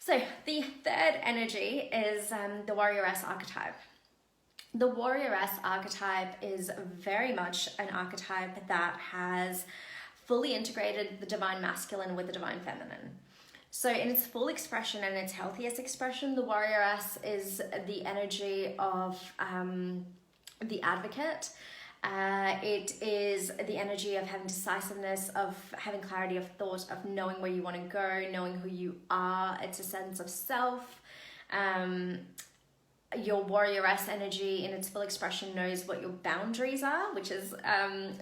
So the third energy is the Warrioress Archetype. The Warrioress Archetype is very much an archetype that has fully integrated the divine masculine with the divine feminine. So in its full expression and its healthiest expression, the Warrioress is the energy of the advocate. It is the energy of having decisiveness, of having clarity of thought, of knowing where you want to go, knowing who you are. It's a sense of self. Your warrioress energy in its full expression knows what your boundaries are, which is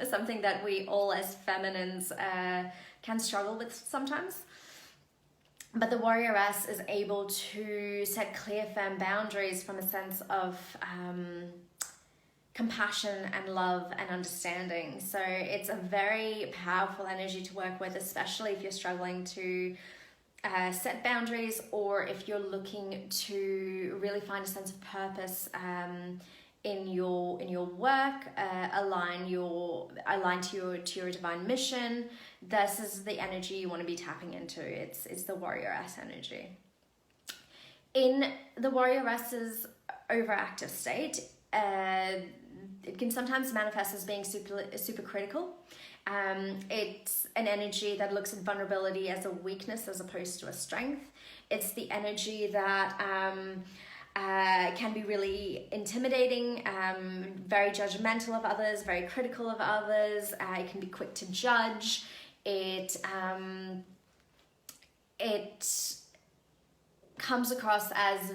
something that we all as feminines can struggle with sometimes. But the warrioress is able to set clear, firm boundaries from a sense of compassion and love and understanding. So it's a very powerful energy to work with, especially if you're struggling to set boundaries, or if you're looking to really find a sense of purpose in your work, align to your divine mission. This is the energy you want to be tapping into. It's the warrioress energy. In the warrioress's overactive state, it can sometimes manifest as being super critical. It's an energy that looks at vulnerability as a weakness as opposed to a strength. It's the energy that can be really intimidating, very judgmental of others, very critical of others. It can be quick to judge. It comes across as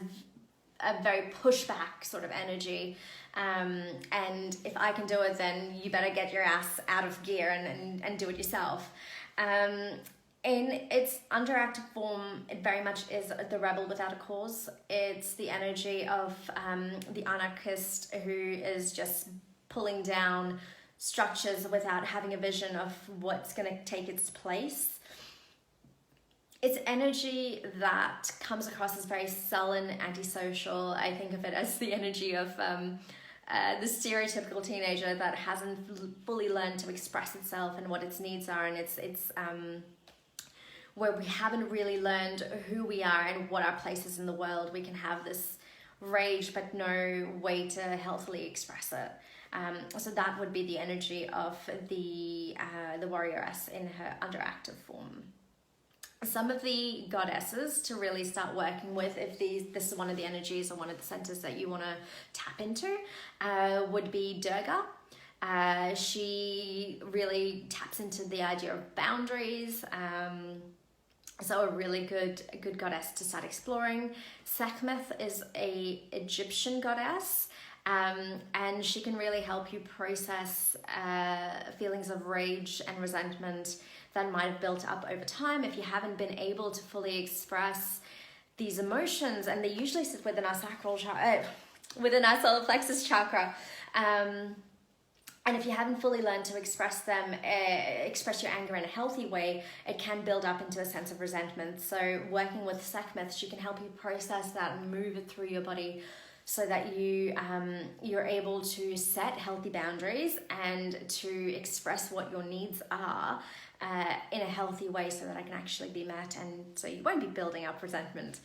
a very pushback sort of energy. And if I can do it, then you better get your ass out of gear and do it yourself. In its underactive form, it very much is the rebel without a cause. It's the energy of the anarchist who is just pulling down structures without having a vision of what's going to take its place. It's energy that comes across as very sullen, antisocial. I think of it as the energy of the stereotypical teenager that hasn't fully learned to express itself and what its needs are, and it's where we haven't really learned who we are and what our place is in the world. We can have this rage but no way to healthily express it. So that would be the energy of the warrioress in her underactive form. Some of the goddesses to really start working with, if this is one of the energies or one of the centers that you want to tap into, would be Durga. She really taps into the idea of boundaries. So a really good goddess to start exploring. Sekhmet is a Egyptian goddess. And she can really help you process feelings of rage and resentment that might have built up over time if you haven't been able to fully express these emotions. And they usually sit within our within our solar plexus chakra. And if you haven't fully learned to express them, express your anger in a healthy way, it can build up into a sense of resentment. So working with Sekhmet, she can help you process that and move it through your body, so that you're able to set healthy boundaries and to express what your needs are in a healthy way, so that I can actually be met, and so you won't be building up resentment.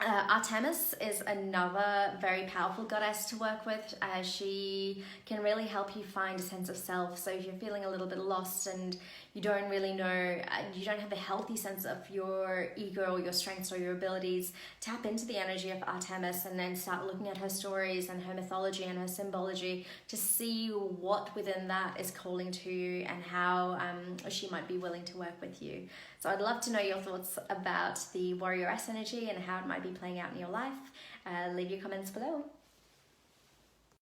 Artemis is another very powerful goddess to work with. She can really help you find a sense of self. So if you're feeling a little bit lost and you don't really know, you don't have a healthy sense of your ego or your strengths or your abilities, tap into the energy of Artemis and then start looking at her stories and her mythology and her symbology to see what within that is calling to you and how she might be willing to work with you. So I'd love to know your thoughts about the warrioress energy and how it might be playing out in your life. Leave your comments below.